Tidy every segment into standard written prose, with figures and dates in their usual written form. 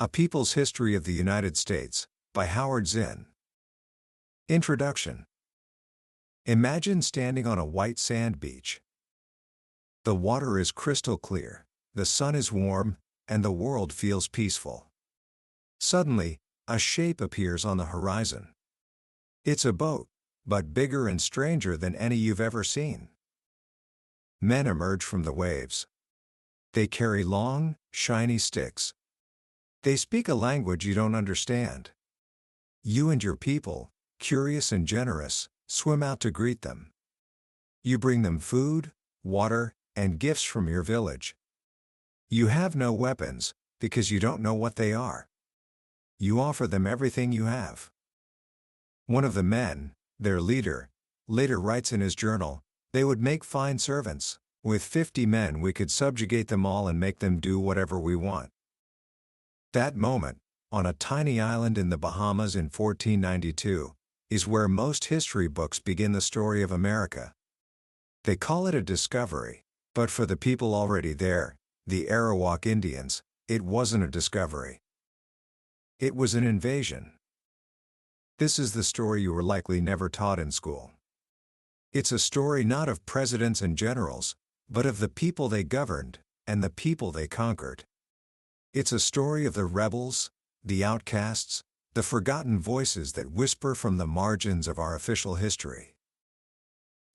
A People's History of the United States, by Howard Zinn. Introduction. Imagine standing on a white sand beach. The water is crystal clear, the sun is warm, and the world feels peaceful. Suddenly, a shape appears on the horizon. It's a boat, but bigger and stranger than any you've ever seen. Men emerge from the waves. They carry long, shiny sticks. They speak a language you don't understand. You and your people, curious and generous, swim out to greet them. You bring them food, water, and gifts from your village. You have no weapons, because you don't know what they are. You offer them everything you have. One of the men, their leader, later writes in his journal, "They would make fine servants. With 50 men we could subjugate them all and make them do whatever we want." That moment, on a tiny island in the Bahamas in 1492, is where most history books begin the story of America. They call it a discovery, but for the people already there, the Arawak Indians, it wasn't a discovery. It was an invasion. This is the story you were likely never taught in school. It's a story not of presidents and generals, but of the people they governed, and the people they conquered. It's a story of the rebels, the outcasts, the forgotten voices that whisper from the margins of our official history.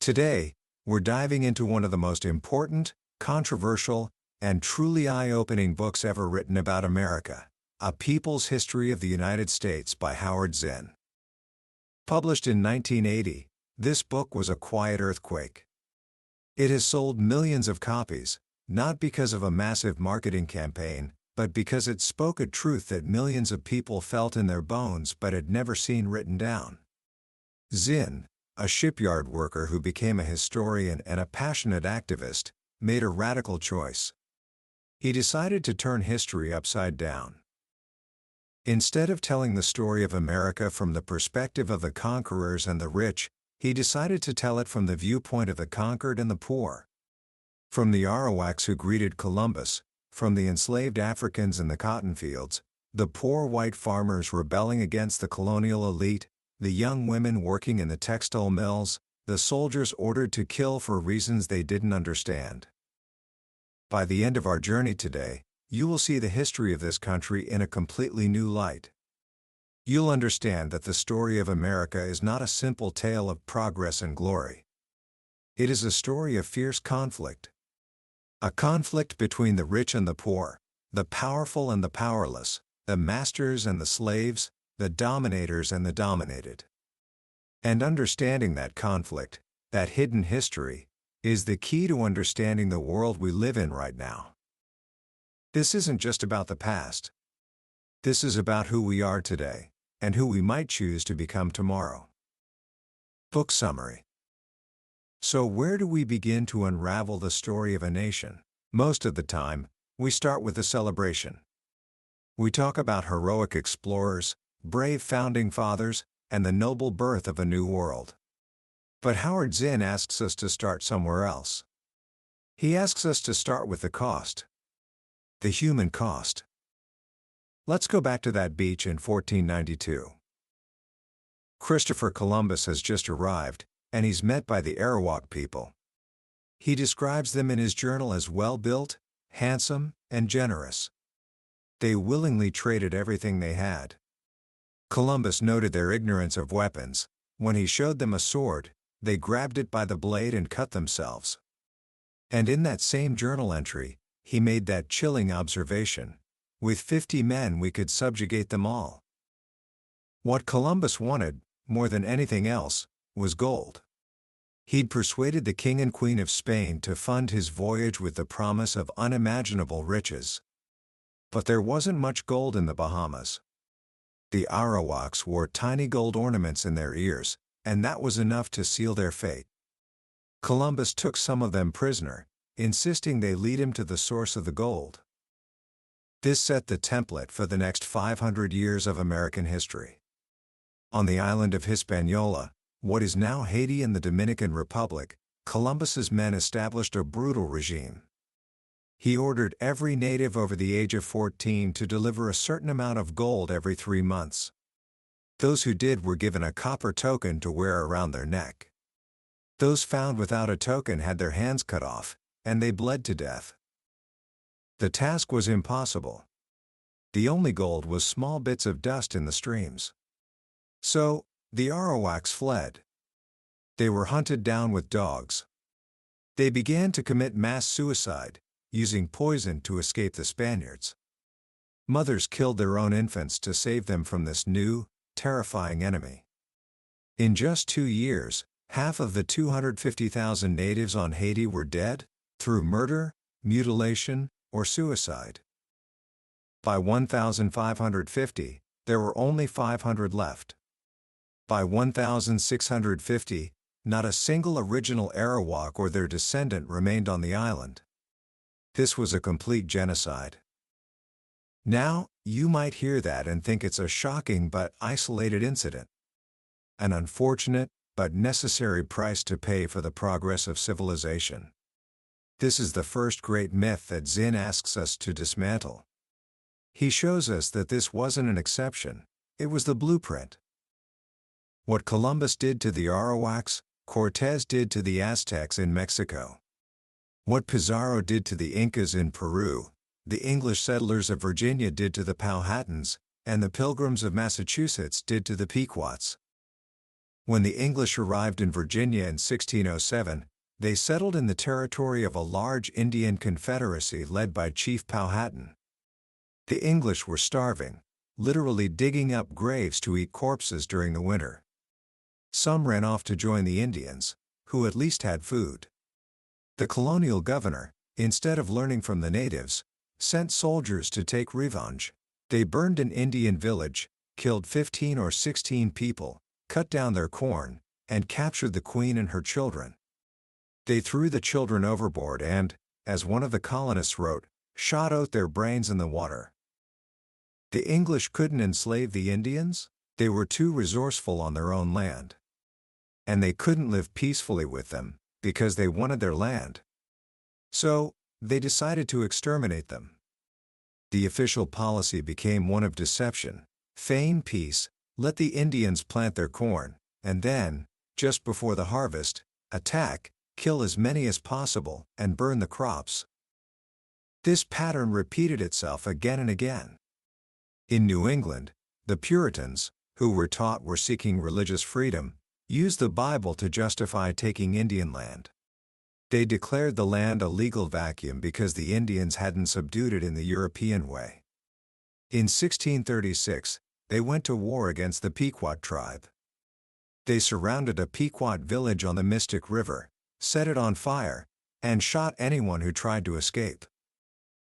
Today, we're diving into one of the most important, controversial, and truly eye-opening books ever written about America, A People's History of the United States by Howard Zinn. Published in 1980, this book was a quiet earthquake. It has sold millions of copies, not because of a massive marketing campaign, but because it spoke a truth that millions of people felt in their bones but had never seen written down. Zinn, a shipyard worker who became a historian and a passionate activist, made a radical choice. He decided to turn history upside down. Instead of telling the story of America from the perspective of the conquerors and the rich, he decided to tell it from the viewpoint of the conquered and the poor. From the Arawaks who greeted Columbus, from the enslaved Africans in the cotton fields, the poor white farmers rebelling against the colonial elite, the young women working in the textile mills, the soldiers ordered to kill for reasons they didn't understand. By the end of our journey today, you will see the history of this country in a completely new light. You'll understand that the story of America is not a simple tale of progress and glory. It is a story of fierce conflict. A conflict between the rich and the poor, the powerful and the powerless, the masters and the slaves, the dominators and the dominated. And understanding that conflict, that hidden history, is the key to understanding the world we live in right now. This isn't just about the past. This is about who we are today, and who we might choose to become tomorrow. Book summary. So where do we begin to unravel the story of a nation? Most of the time, we start with a celebration. We talk about heroic explorers, brave founding fathers, and the noble birth of a new world. But Howard Zinn asks us to start somewhere else. He asks us to start with the cost. The human cost. Let's go back to that beach in 1492. Christopher Columbus has just arrived, and he's met by the Arawak people. He describes them in his journal as well-built, handsome, and generous. They willingly traded everything they had. Columbus noted their ignorance of weapons. When he showed them a sword, they grabbed it by the blade and cut themselves. And in that same journal entry, he made that chilling observation: "With 50 men we could subjugate them all." What Columbus wanted, more than anything else, was gold. He'd persuaded the King and Queen of Spain to fund his voyage with the promise of unimaginable riches. But there wasn't much gold in the Bahamas. The Arawaks wore tiny gold ornaments in their ears, and that was enough to seal their fate. Columbus took some of them prisoner, insisting they lead him to the source of the gold. This set the template for the next 500 years of American history. On the island of Hispaniola, what is now Haiti and the Dominican Republic, Columbus's men established a brutal regime. He ordered every native over the age of 14 to deliver a certain amount of gold every 3 months. Those who did were given a copper token to wear around their neck. Those found without a token had their hands cut off, and they bled to death. The task was impossible. The only gold was small bits of dust in the streams. So, the Arawaks fled. They were hunted down with dogs. They began to commit mass suicide, using poison to escape the Spaniards. Mothers killed their own infants to save them from this new, terrifying enemy. In just 2 years, half of the 250,000 natives on Haiti were dead, through murder, mutilation, or suicide. By 1550, there were only 500 left. By 1650, not a single original Arawak or their descendant remained on the island. This was a complete genocide. Now, you might hear that and think it's a shocking but isolated incident. An unfortunate but necessary price to pay for the progress of civilization. This is the first great myth that Zinn asks us to dismantle. He shows us that this wasn't an exception, it was the blueprint. What Columbus did to the Arawaks, Cortés did to the Aztecs in Mexico. What Pizarro did to the Incas in Peru, the English settlers of Virginia did to the Powhatans, and the Pilgrims of Massachusetts did to the Pequots. When the English arrived in Virginia in 1607, they settled in the territory of a large Indian confederacy led by Chief Powhatan. The English were starving, literally digging up graves to eat corpses during the winter. Some ran off to join the Indians, who at least had food. The colonial governor, instead of learning from the natives, sent soldiers to take revenge. They burned an Indian village, killed 15 or 16 people, cut down their corn, and captured the queen and her children. They threw the children overboard and, as one of the colonists wrote, shot out their brains in the water. The English couldn't enslave the Indians, they were too resourceful on their own land. And they couldn't live peacefully with them, because they wanted their land. So, they decided to exterminate them. The official policy became one of deception: feign peace, let the Indians plant their corn, and then, just before the harvest, attack, kill as many as possible, and burn the crops. This pattern repeated itself again and again. In New England, the Puritans, who were taught were seeking religious freedom, used the Bible to justify taking Indian land. They declared the land a legal vacuum because the Indians hadn't subdued it in the European way. In 1636, they went to war against the Pequot tribe. They surrounded a Pequot village on the Mystic River, set it on fire, and shot anyone who tried to escape.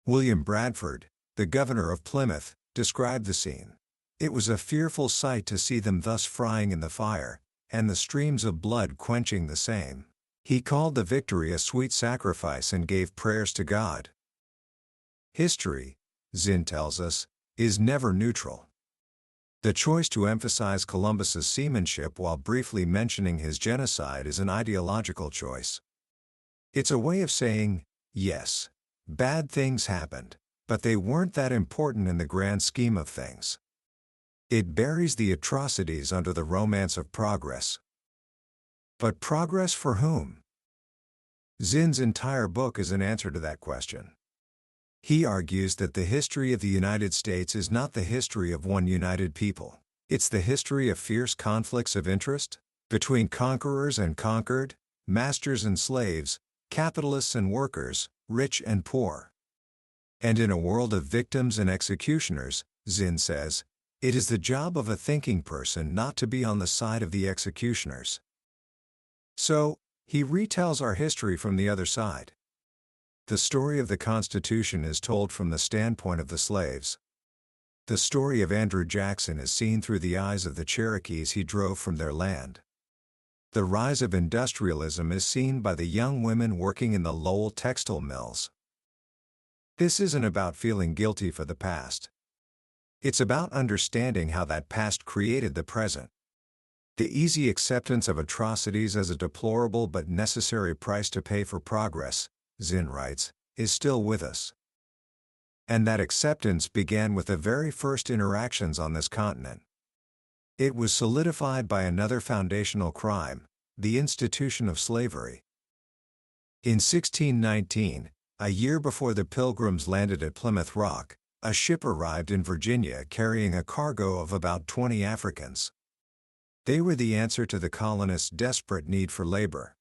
William Bradford, the governor of Plymouth, described the scene. It was a fearful sight to see them thus frying in the fire, and the streams of blood quenching the same. He called the victory a sweet sacrifice and gave prayers to God. History, Zinn tells us, is never neutral. The choice to emphasize Columbus's seamanship while briefly mentioning his genocide is an ideological choice. It's a way of saying, yes, bad things happened, but they weren't that important in the grand scheme of things. It buries the atrocities under the romance of progress. But progress for whom? Zinn's entire book is an answer to that question. He argues that the history of the United States is not the history of one united people. It's the history of fierce conflicts of interest, between conquerors and conquered, masters and slaves, capitalists and workers, rich and poor. And in a world of victims and executioners, Zinn says, it is the job of a thinking person not to be on the side of the executioners. So, he retells our history from the other side. The story of the Constitution is told from the standpoint of the slaves. The story of Andrew Jackson is seen through the eyes of the Cherokees he drove from their land. The rise of industrialism is seen by the young women working in the Lowell textile mills. This isn't about feeling guilty for the past. It's about understanding how that past created the present. The easy acceptance of atrocities as a deplorable but necessary price to pay for progress, Zinn writes, is still with us. And that acceptance began with the very first interactions on this continent. It was solidified by another foundational crime, the institution of slavery. In 1619, a year before the Pilgrims landed at Plymouth Rock, a ship arrived in Virginia carrying a cargo of about 20 Africans. They were the answer to the colonists' desperate need for labor.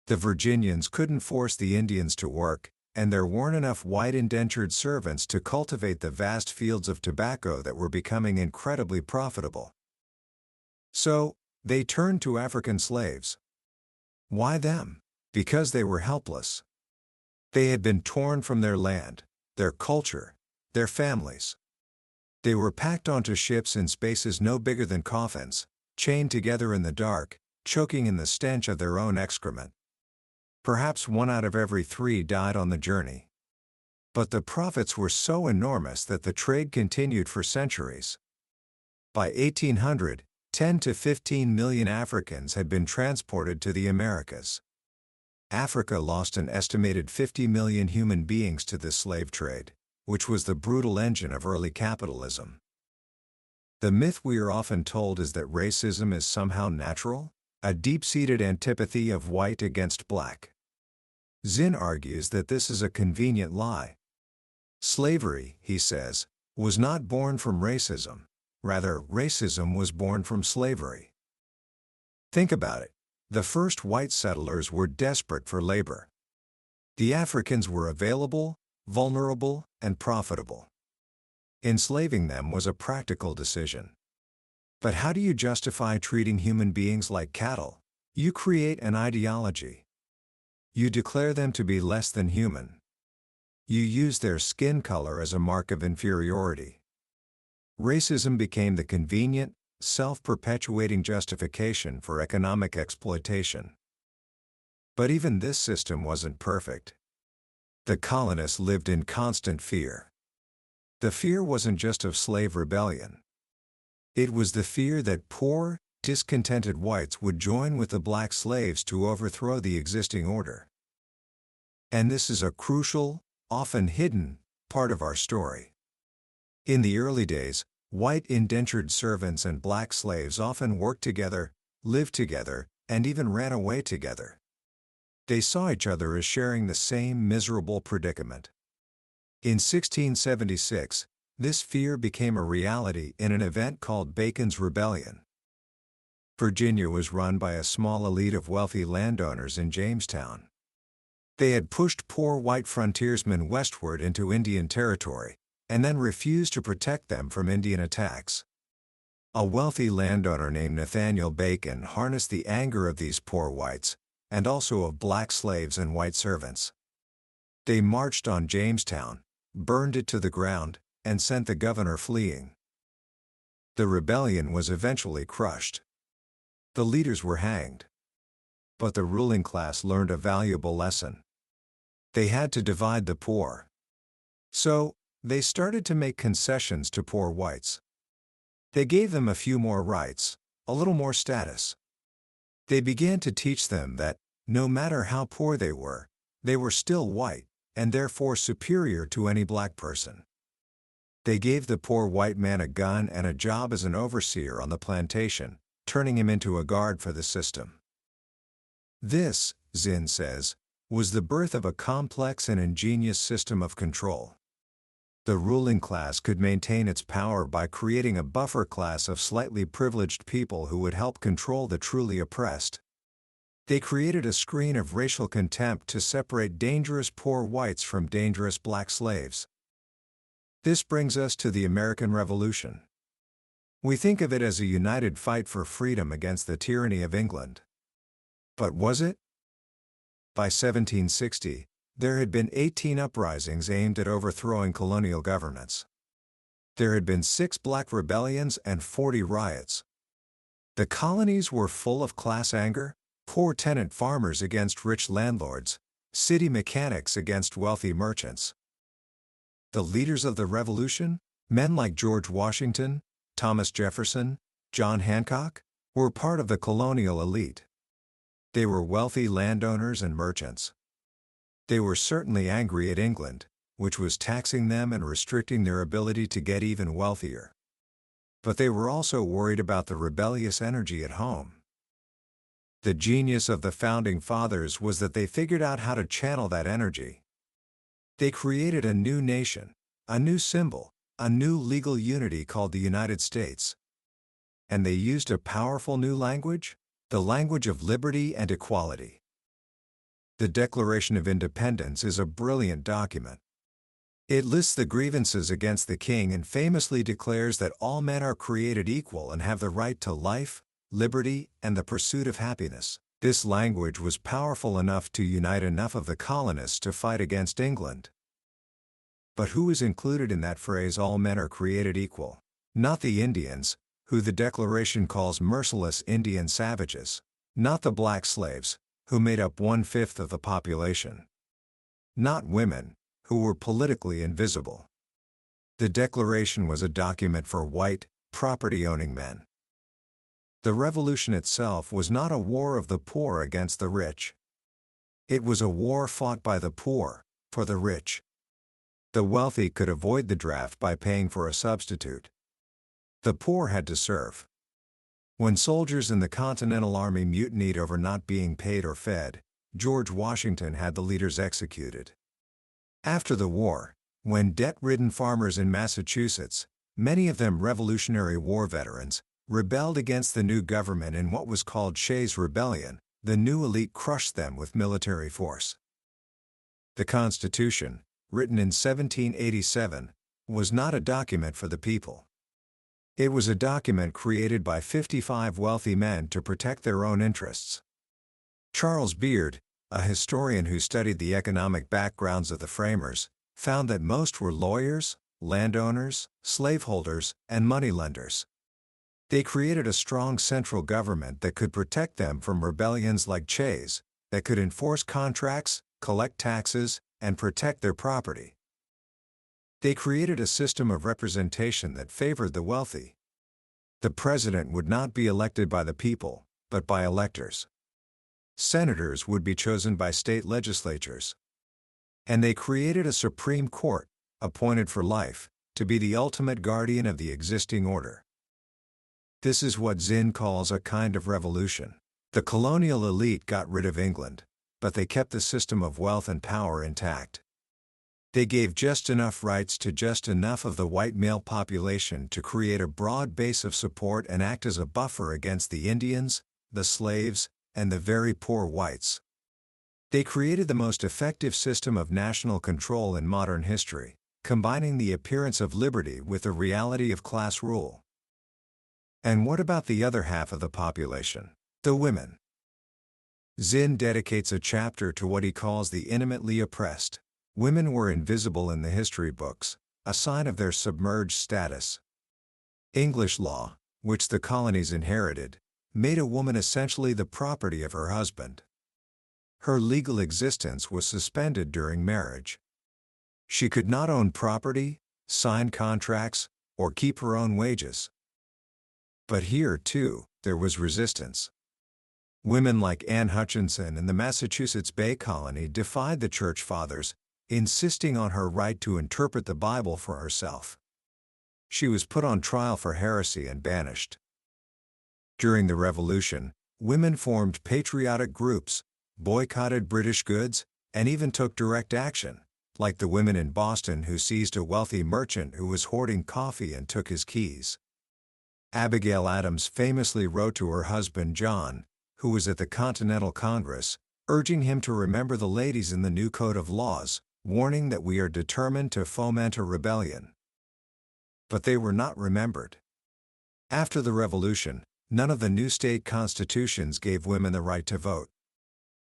The Virginians couldn't force the Indians to work, and there weren't enough white indentured servants to cultivate the vast fields of tobacco that were becoming incredibly profitable. So, they turned to African slaves. Why them? Because they were helpless. They had been torn from their land, their culture, their families. They were packed onto ships in spaces no bigger than coffins, chained together in the dark, choking in the stench of their own excrement. Perhaps 1 out of every 3 died on the journey. But the profits were so enormous that the trade continued for centuries. By 1800, 10 to 15 million Africans had been transported to the Americas. Africa lost an estimated 50 million human beings to this slave trade, which was the brutal engine of early capitalism. The myth we are often told is that racism is somehow natural, a deep-seated antipathy of white against black. Zinn argues that this is a convenient lie. Slavery, he says, was not born from racism. Rather, racism was born from slavery. Think about it. The first white settlers were desperate for labor. The Africans were available, vulnerable, and profitable. Enslaving them was a practical decision. But how do you justify treating human beings like cattle? You create an ideology. You declare them to be less than human. You use their skin color as a mark of inferiority. Racism became the convenient, self-perpetuating justification for economic exploitation. But even this system wasn't perfect. The colonists lived in constant fear. The fear wasn't just of slave rebellion. It was the fear that poor, discontented whites would join with the black slaves to overthrow the existing order. And this is a crucial, often hidden, part of our story. In the early days, white indentured servants and black slaves often worked together, lived together, and even ran away together. They saw each other as sharing the same miserable predicament. In 1676, this fear became a reality in an event called Bacon's Rebellion. Virginia was run by a small elite of wealthy landowners in Jamestown. They had pushed poor white frontiersmen westward into Indian territory, and then refused to protect them from Indian attacks. A wealthy landowner named Nathaniel Bacon harnessed the anger of these poor whites, and also of black slaves and white servants. They marched on Jamestown, burned it to the ground, and sent the governor fleeing. The rebellion was eventually crushed. The leaders were hanged. But the ruling class learned a valuable lesson. They had to divide the poor. So, they started to make concessions to poor whites. They gave them a few more rights, a little more status. They began to teach them that, no matter how poor they were still white, and therefore superior to any black person. They gave the poor white man a gun and a job as an overseer on the plantation, turning him into a guard for the system. This, Zinn says, was the birth of a complex and ingenious system of control. The ruling class could maintain its power by creating a buffer class of slightly privileged people who would help control the truly oppressed. They created a screen of racial contempt to separate dangerous poor whites from dangerous black slaves. This brings us to the American Revolution. We think of it as a united fight for freedom against the tyranny of England. But was it? By 1760, there had been 18 uprisings aimed at overthrowing colonial governments. There had been 6 black rebellions and 40 riots. The colonies were full of class anger, poor tenant farmers against rich landlords, city mechanics against wealthy merchants. The leaders of the revolution, men like George Washington, Thomas Jefferson, John Hancock, were part of the colonial elite. They were wealthy landowners and merchants. They were certainly angry at England, which was taxing them and restricting their ability to get even wealthier. But they were also worried about the rebellious energy at home. The genius of the Founding Fathers was that they figured out how to channel that energy. They created a new nation, a new symbol, a new legal unity called the United States. And they used a powerful new language, the language of liberty and equality. The Declaration of Independence is a brilliant document. It lists the grievances against the king and famously declares that all men are created equal and have the right to life, liberty, and the pursuit of happiness. This language was powerful enough to unite enough of the colonists to fight against England. But who is included in that phrase, all men are created equal? Not the Indians, who the Declaration calls merciless Indian savages. Not the black slaves, who made up 1/5 of the population. Not women, who were politically invisible. The Declaration was a document for white, property-owning men. The revolution itself was not a war of the poor against the rich. It was a war fought by the poor, for the rich. The wealthy could avoid the draft by paying for a substitute. The poor had to serve. When soldiers in the Continental Army mutinied over not being paid or fed, George Washington had the leaders executed. After the war, when debt-ridden farmers in Massachusetts, many of them Revolutionary War veterans, rebelled against the new government in what was called Shays' Rebellion, the new elite crushed them with military force. The Constitution, written in 1787, was not a document for the people. It was a document created by 55 wealthy men to protect their own interests. Charles Beard, a historian who studied the economic backgrounds of the framers, found that most were lawyers, landowners, slaveholders, and moneylenders. They created a strong central government that could protect them from rebellions like Shays, that could enforce contracts, collect taxes, and protect their property. They created a system of representation that favored the wealthy. The president would not be elected by the people, but by electors. Senators would be chosen by state legislatures. And they created a Supreme Court, appointed for life, to be the ultimate guardian of the existing order. This is what Zinn calls a kind of revolution. The colonial elite got rid of England, but they kept the system of wealth and power intact. They gave just enough rights to just enough of the white male population to create a broad base of support and act as a buffer against the Indians, the slaves, and the very poor whites. They created the most effective system of national control in modern history, combining the appearance of liberty with the reality of class rule. And what about the other half of the population, the women? Zinn dedicates a chapter to what he calls the intimately oppressed. Women were invisible in the history books, a sign of their submerged status. English law, which the colonies inherited, made a woman essentially the property of her husband. Her legal existence was suspended during marriage. She could not own property, sign contracts, or keep her own wages. But here, too, there was resistance. Women like Anne Hutchinson in the Massachusetts Bay Colony defied the Church Fathers, insisting on her right to interpret the Bible for herself. She was put on trial for heresy and banished. During the Revolution, women formed patriotic groups, boycotted British goods, and even took direct action, like the women in Boston who seized a wealthy merchant who was hoarding coffee and took his keys. Abigail Adams famously wrote to her husband John, who was at the Continental Congress, urging him to remember the ladies in the new code of laws, warning that we are determined to foment a rebellion. But they were not remembered. After the Revolution, none of the new state constitutions gave women the right to vote.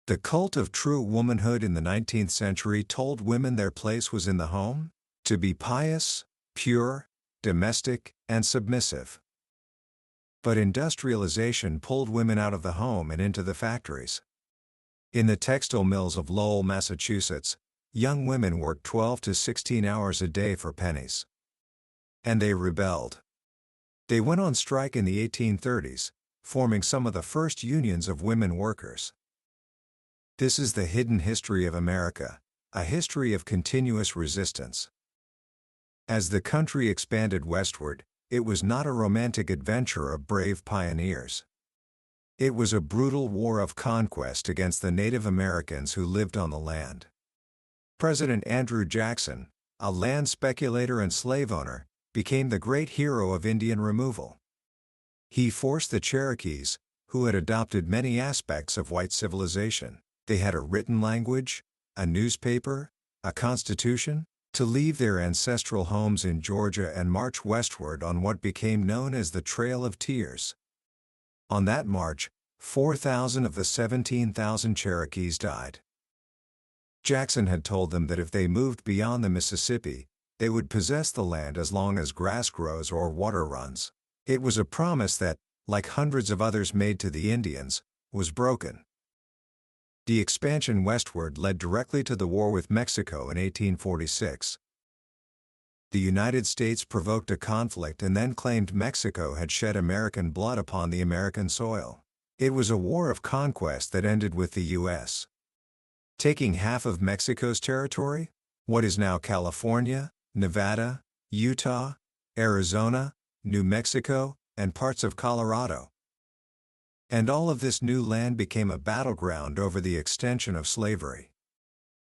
The cult of true womanhood in the 19th century told women their place was in the home, to be pious, pure, domestic, and submissive. But industrialization pulled women out of the home and into the factories. In the textile mills of Lowell, Massachusetts, young women worked 12 to 16 hours a day for pennies. And they rebelled. They went on strike in the 1830s, forming some of the first unions of women workers. This is the hidden history of America, a history of continuous resistance. As the country expanded westward, it was not a romantic adventure of brave pioneers. It was a brutal war of conquest against the Native Americans who lived on the land. President Andrew Jackson, a land speculator and slave owner, became the great hero of Indian removal. He forced the Cherokees, who had adopted many aspects of white civilization, they had a written language, a newspaper, a constitution, to leave their ancestral homes in Georgia and march westward on what became known as the Trail of Tears. On that march, 4,000 of the 17,000 Cherokees died. Jackson had told them that if they moved beyond the Mississippi, they would possess the land as long as grass grows or water runs. It was a promise that, like hundreds of others made to the Indians, was broken. The expansion westward led directly to the war with Mexico in 1846. The United States provoked a conflict and then claimed Mexico had shed American blood upon the American soil. It was a war of conquest that ended with the U.S. taking half of Mexico's territory, what is now California, Nevada, Utah, Arizona, New Mexico, and parts of Colorado. And all of this new land became a battleground over the extension of slavery.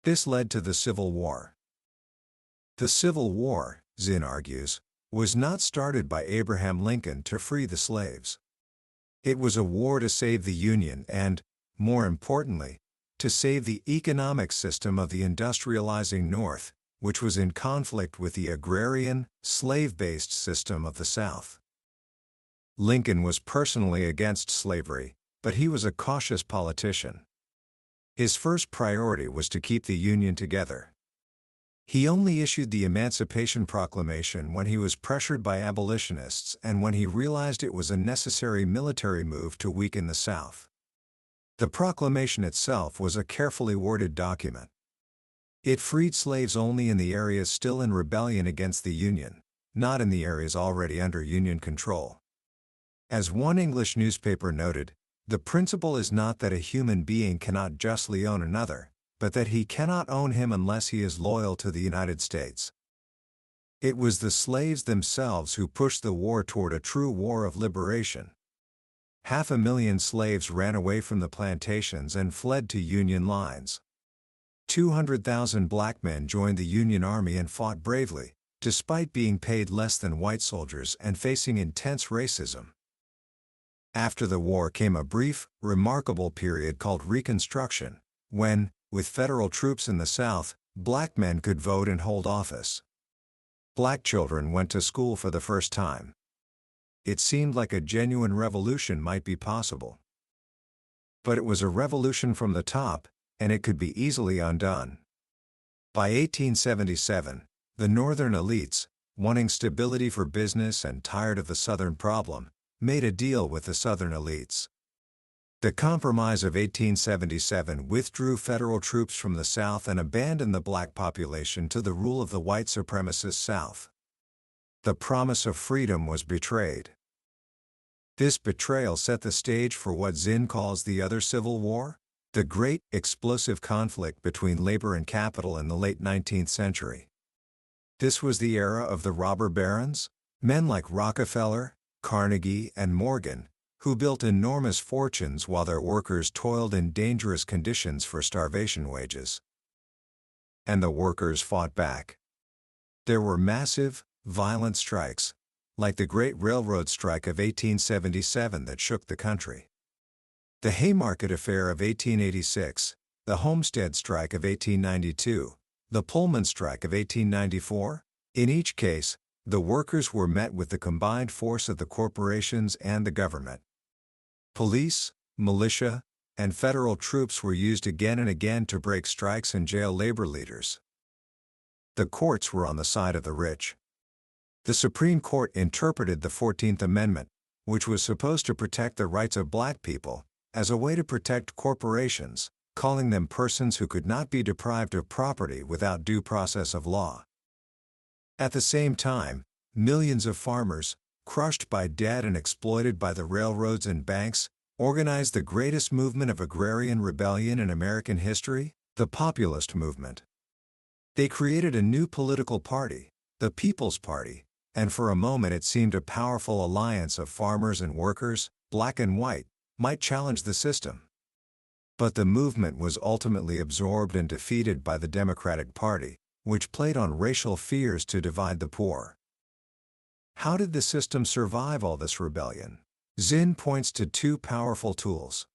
This led to the Civil War. The Civil War, Zinn argues, was not started by Abraham Lincoln to free the slaves. It was a war to save the Union and, more importantly, to save the economic system of the industrializing North, which was in conflict with the agrarian, slave-based system of the South. Lincoln was personally against slavery, but he was a cautious politician. His first priority was to keep the Union together. He only issued the Emancipation Proclamation when he was pressured by abolitionists and when he realized it was a necessary military move to weaken the South. The proclamation itself was a carefully worded document. It freed slaves only in the areas still in rebellion against the Union, not in the areas already under Union control. As one English newspaper noted, the principle is not that a human being cannot justly own another, but that he cannot own him unless he is loyal to the United States. It was the slaves themselves who pushed the war toward a true war of liberation. 500,000 slaves ran away from the plantations and fled to Union lines. 200,000 black men joined the Union Army and fought bravely, despite being paid less than white soldiers and facing intense racism. After the war came a brief, remarkable period called Reconstruction, when, with federal troops in the South, black men could vote and hold office. Black children went to school for the first time. It seemed like a genuine revolution might be possible. But it was a revolution from the top, and it could be easily undone. By 1877, the Northern elites, wanting stability for business and tired of the Southern problem, made a deal with the Southern elites. The Compromise of 1877 withdrew federal troops from the South and abandoned the black population to the rule of the white supremacist South. The promise of freedom was betrayed. This betrayal set the stage for what Zinn calls the other Civil War, the great, explosive conflict between labor and capital in the late 19th century. This was the era of the robber barons, men like Rockefeller, Carnegie, and Morgan, who built enormous fortunes while their workers toiled in dangerous conditions for starvation wages. And the workers fought back. There were massive, violent strikes, like the Great Railroad Strike of 1877 that shook the country. The Haymarket Affair of 1886, the Homestead Strike of 1892, the Pullman Strike of 1894, in each case, the workers were met with the combined force of the corporations and the government. Police, militia, and federal troops were used again and again to break strikes and jail labor leaders. The courts were on the side of the rich. The Supreme Court interpreted the 14th Amendment, which was supposed to protect the rights of black people, as a way to protect corporations, calling them persons who could not be deprived of property without due process of law. At the same time, millions of farmers, crushed by debt and exploited by the railroads and banks, organized the greatest movement of agrarian rebellion in American history, the Populist Movement. They created a new political party, the People's Party, and for a moment it seemed a powerful alliance of farmers and workers, black and white, might challenge the system. But the movement was ultimately absorbed and defeated by the Democratic Party, which played on racial fears to divide the poor. How did the system survive all this rebellion? Zinn points to two powerful tools.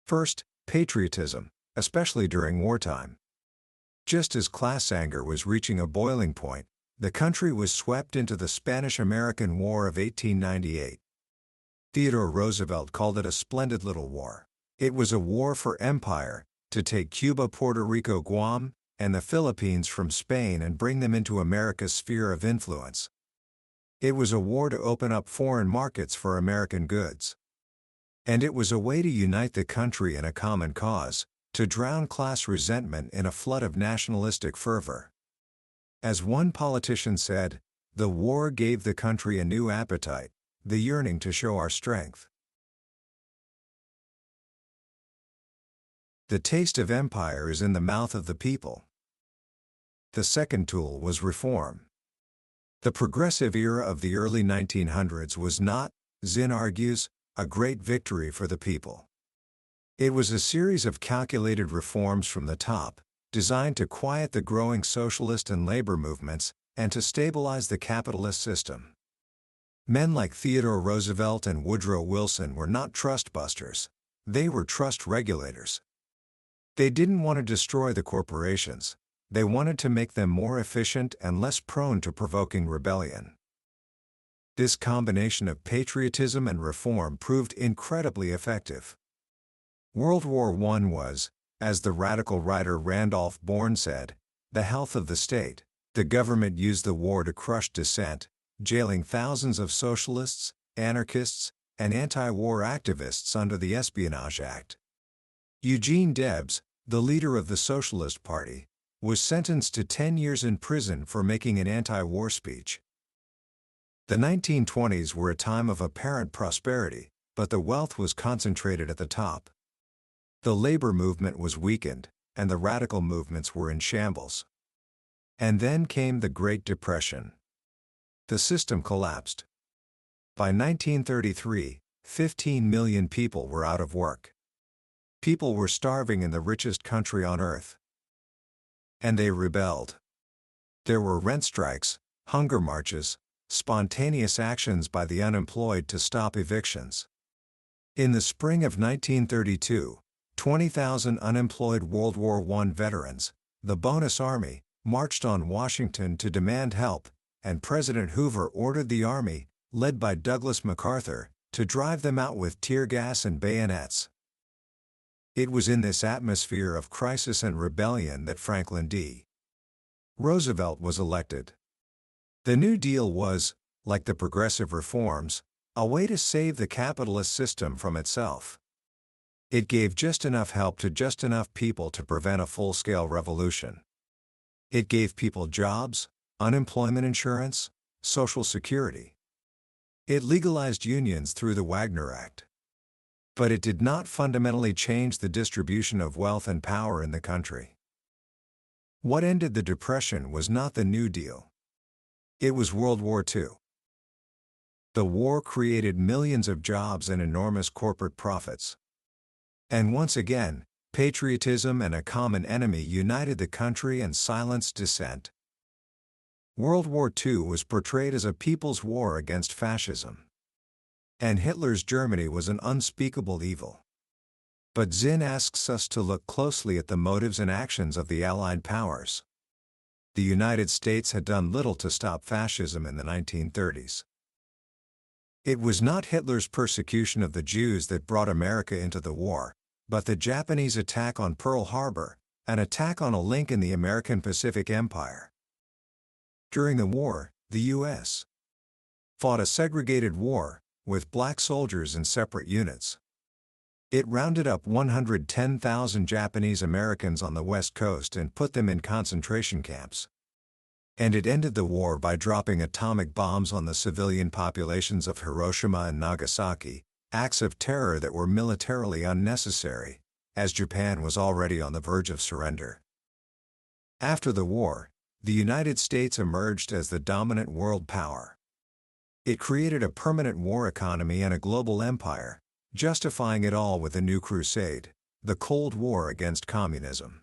First, patriotism, especially during wartime. Just as class anger was reaching a boiling point, the country was swept into the Spanish-American War of 1898. Theodore Roosevelt called it a splendid little war. It was a war for empire, to take Cuba, Puerto Rico, Guam, and the Philippines from Spain and bring them into America's sphere of influence. It was a war to open up foreign markets for American goods. And it was a way to unite the country in a common cause, to drown class resentment in a flood of nationalistic fervor. As one politician said, the war gave the country a new appetite, the yearning to show our strength. The taste of empire is in the mouth of the people. The second tool was reform. The progressive era of the early 1900s was not, Zinn argues, a great victory for the people. It was a series of calculated reforms from the top, designed to quiet the growing socialist and labor movements, and to stabilize the capitalist system. Men like Theodore Roosevelt and Woodrow Wilson were not trust busters. They were trust regulators. They didn't want to destroy the corporations. They wanted to make them more efficient and less prone to provoking rebellion. This combination of patriotism and reform proved incredibly effective. World War I was, as the radical writer Randolph Bourne said, the health of the state. The government used the war to crush dissent, jailing thousands of socialists, anarchists, and anti-war activists under the Espionage Act. Eugene Debs, the leader of the Socialist Party, was sentenced to 10 years in prison for making an anti-war speech. The 1920s were a time of apparent prosperity, but the wealth was concentrated at the top. The labor movement was weakened, and the radical movements were in shambles. And then came the Great Depression. The system collapsed. By 1933, 15 million people were out of work. People were starving in the richest country on earth. And they rebelled. There were rent strikes, hunger marches, spontaneous actions by the unemployed to stop evictions. In the spring of 1932, 20,000 unemployed World War I veterans, the Bonus Army, marched on Washington to demand help, and President Hoover ordered the Army, led by Douglas MacArthur, to drive them out with tear gas and bayonets. It was in this atmosphere of crisis and rebellion that Franklin D. Roosevelt was elected. The New Deal was, like the progressive reforms, a way to save the capitalist system from itself. It gave just enough help to just enough people to prevent a full-scale revolution. It gave people jobs, unemployment insurance, Social Security. It legalized unions through the Wagner Act. But it did not fundamentally change the distribution of wealth and power in the country. What ended the Depression was not the New Deal. It was World War II. The war created millions of jobs and enormous corporate profits. And once again, patriotism and a common enemy united the country and silenced dissent. World War II was portrayed as a people's war against fascism. And Hitler's Germany was an unspeakable evil. But Zinn asks us to look closely at the motives and actions of the Allied powers. The United States had done little to stop fascism in the 1930s. It was not Hitler's persecution of the Jews that brought America into the war, but the Japanese attack on Pearl Harbor, an attack on a link in the American Pacific Empire. During the war, the U.S. fought a segregated war, with black soldiers in separate units. It rounded up 110,000 Japanese Americans on the West Coast and put them in concentration camps. And it ended the war by dropping atomic bombs on the civilian populations of Hiroshima and Nagasaki, acts of terror that were militarily unnecessary, as Japan was already on the verge of surrender. After the war, the United States emerged as the dominant world power. It created a permanent war economy and a global empire, justifying it all with a new crusade, the Cold War against communism.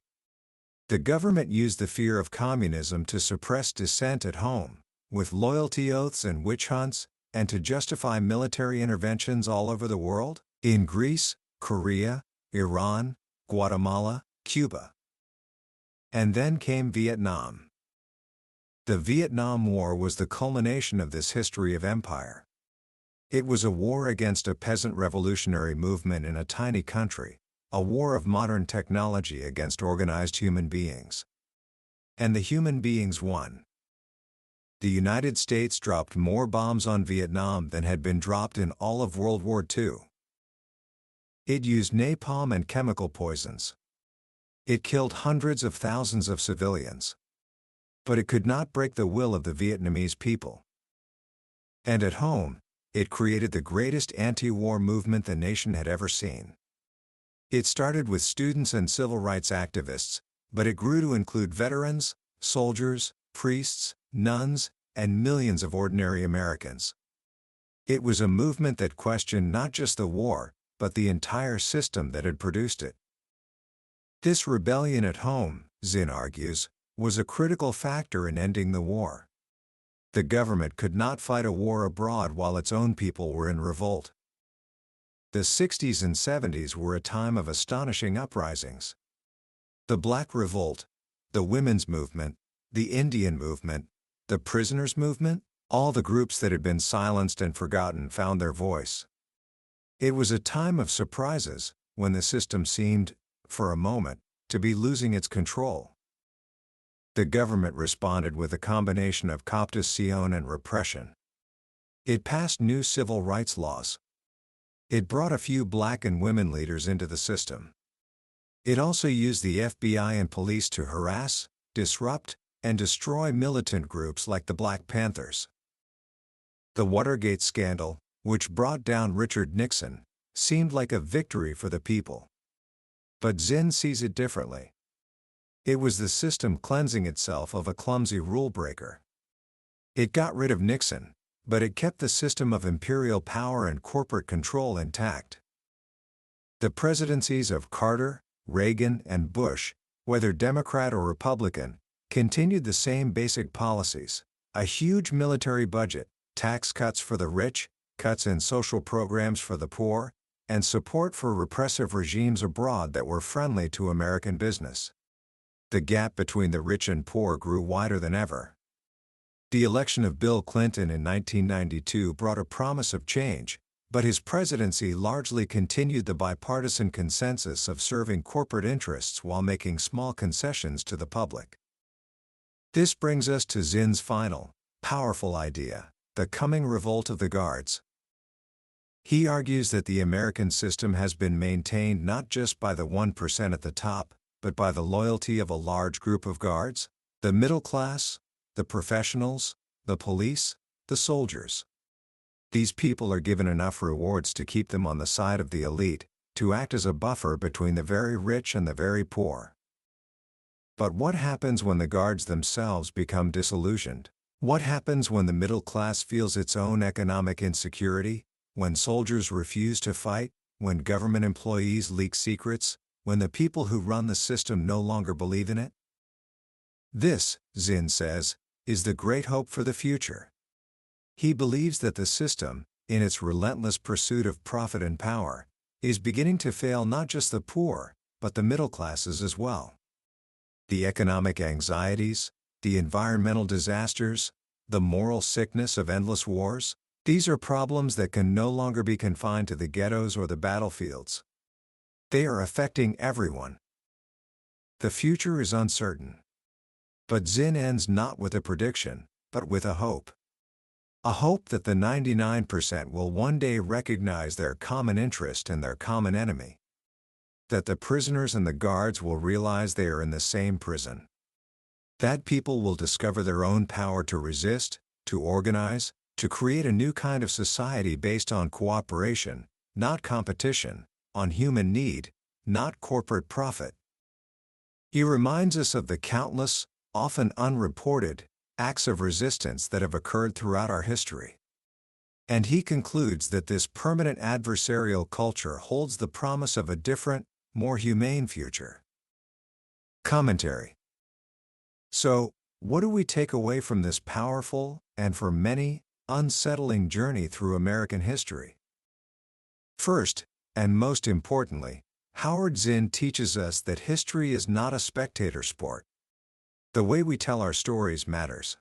The government used the fear of communism to suppress dissent at home, with loyalty oaths and witch hunts, and to justify military interventions all over the world, in Greece, Korea, Iran, Guatemala, Cuba. And then came Vietnam. The Vietnam War was the culmination of this history of empire. It was a war against a peasant revolutionary movement in a tiny country, a war of modern technology against organized human beings. And the human beings won. The United States dropped more bombs on Vietnam than had been dropped in all of World War II. It used napalm and chemical poisons. It killed hundreds of thousands of civilians. But it could not break the will of the Vietnamese people. And at home, it created the greatest anti-war movement the nation had ever seen. It started with students and civil rights activists, but it grew to include veterans, soldiers, priests, nuns, and millions of ordinary Americans. It was a movement that questioned not just the war, but the entire system that had produced it. This rebellion at home, Zinn argues, was a critical factor in ending the war. The government could not fight a war abroad while its own people were in revolt. The 60s and 70s were a time of astonishing uprisings. The Black Revolt, the Women's Movement, the Indian Movement, the Prisoners' Movement, all the groups that had been silenced and forgotten found their voice. It was a time of surprises, when the system seemed, for a moment, to be losing its control. The government responded with a combination of cooptation and repression. It passed new civil rights laws. It brought a few black and women leaders into the system. It also used the FBI and police to harass, disrupt, and destroy militant groups like the Black Panthers. The Watergate scandal, which brought down Richard Nixon, seemed like a victory for the people. But Zinn sees it differently. It was the system cleansing itself of a clumsy rule breaker. It got rid of Nixon, but it kept the system of imperial power and corporate control intact. The presidencies of Carter, Reagan, and Bush, whether Democrat or Republican, continued the same basic policies: a huge military budget, tax cuts for the rich, cuts in social programs for the poor, and support for repressive regimes abroad that were friendly to American business. The gap between the rich and poor grew wider than ever. The election of Bill Clinton in 1992 brought a promise of change, but his presidency largely continued the bipartisan consensus of serving corporate interests while making small concessions to the public. This brings us to Zinn's final, powerful idea: the coming revolt of the guards. He argues that the American system has been maintained not just by the 1% at the top, but by the loyalty of a large group of guards, the middle class, the professionals, the police, the soldiers. These people are given enough rewards to keep them on the side of the elite, to act as a buffer between the very rich and the very poor. But what happens when the guards themselves become disillusioned? What happens when the middle class feels its own economic insecurity, when soldiers refuse to fight, when government employees leak secrets, when the people who run the system no longer believe in it? This, Zinn says, is the great hope for the future. He believes that the system, in its relentless pursuit of profit and power, is beginning to fail not just the poor, but the middle classes as well. The economic anxieties, the environmental disasters, the moral sickness of endless wars, these are problems that can no longer be confined to the ghettos or the battlefields. They are affecting everyone. The future is uncertain. But Zinn ends not with a prediction, but with a hope. A hope that the 99% will one day recognize their common interest and their common enemy. That the prisoners and the guards will realize they are in the same prison. That people will discover their own power to resist, to organize, to create a new kind of society based on cooperation, not competition, on human need, not corporate profit. He reminds us of the countless, often unreported, acts of resistance that have occurred throughout our history. And he concludes that this permanent adversarial culture holds the promise of a different, more humane future. Commentary. So, what do we take away from this powerful, and for many, unsettling journey through American history? First, and most importantly, Howard Zinn teaches us that history is not a spectator sport. The way we tell our stories matters.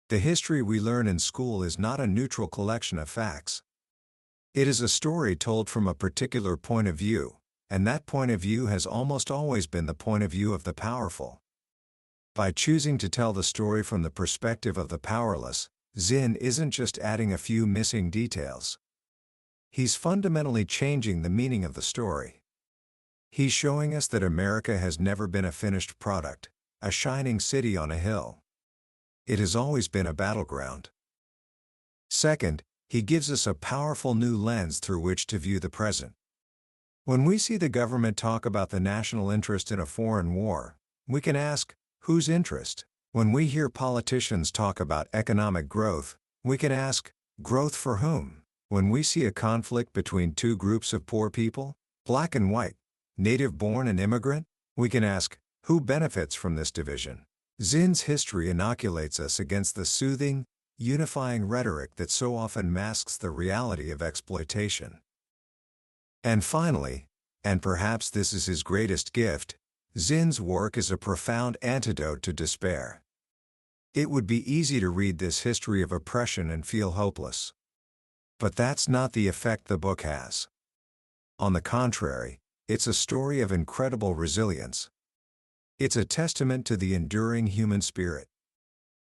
The history we learn in school is not a neutral collection of facts. It is a story told from a particular point of view, and that point of view has almost always been the point of view of the powerful. By choosing to tell the story from the perspective of the powerless, Zinn isn't just adding a few missing details. He's fundamentally changing the meaning of the story. He's showing us that America has never been a finished product, a shining city on a hill. It has always been a battleground. Second, he gives us a powerful new lens through which to view the present. When we see the government talk about the national interest in a foreign war, we can ask, whose interest? When we hear politicians talk about economic growth, we can ask, growth for whom? When we see a conflict between two groups of poor people, black and white, native-born and immigrant, we can ask, who benefits from this division? Zinn's history inoculates us against the soothing, unifying rhetoric that so often masks the reality of exploitation. And finally, and perhaps this is his greatest gift, Zinn's work is a profound antidote to despair. It would be easy to read this history of oppression and feel hopeless. But that's not the effect the book has. On the contrary, it's a story of incredible resilience. It's a testament to the enduring human spirit.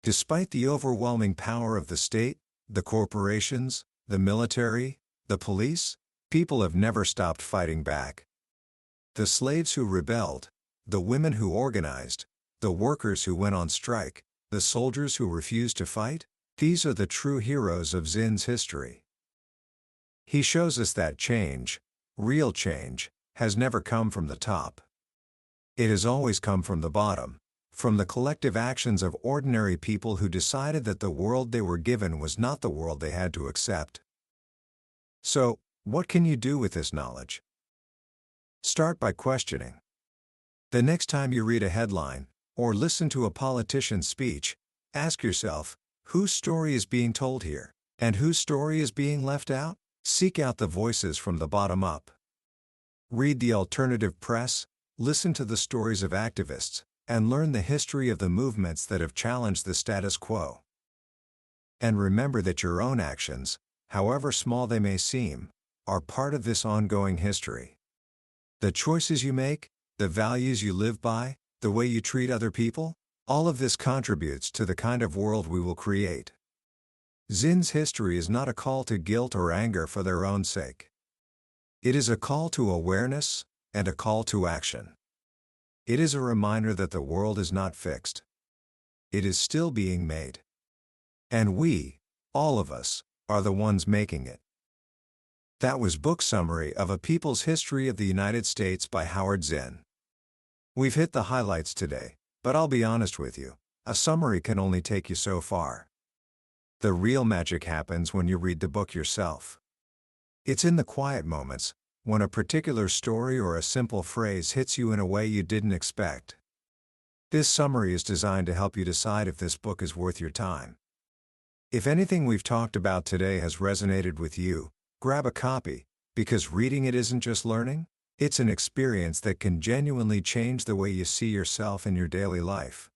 Despite the overwhelming power of the state, the corporations, the military, the police, people have never stopped fighting back. The slaves who rebelled, the women who organized, the workers who went on strike, the soldiers who refused to fight, these are the true heroes of Zinn's history. He shows us that change, real change, has never come from the top. It has always come from the bottom, from the collective actions of ordinary people who decided that the world they were given was not the world they had to accept. So, what can you do with this knowledge? Start by questioning. The next time you read a headline, or listen to a politician's speech, ask yourself, whose story is being told here, and whose story is being left out? Seek out the voices from the bottom up. Read the alternative press, listen to the stories of activists, and learn the history of the movements that have challenged the status quo. And remember that your own actions, however small they may seem, are part of this ongoing history. The choices you make, the values you live by, the way you treat other people, all of this contributes to the kind of world we will create. Zinn's history is not a call to guilt or anger for their own sake. It is a call to awareness, and a call to action. It is a reminder that the world is not fixed. It is still being made. And we, all of us, are the ones making it. That was Book Summary of A People's History of the United States by Howard Zinn. We've hit the highlights today, but I'll be honest with you, a summary can only take you so far. The real magic happens when you read the book yourself. It's in the quiet moments, when a particular story or a simple phrase hits you in a way you didn't expect. This summary is designed to help you decide if this book is worth your time. If anything we've talked about today has resonated with you, grab a copy, because reading it isn't just learning, it's an experience that can genuinely change the way you see yourself in your daily life.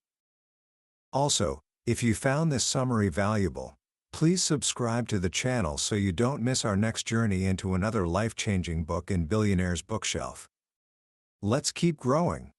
Also, if you found this summary valuable, please subscribe to the channel so you don't miss our next journey into another life-changing book in Billionaire's Bookshelf. Let's keep growing.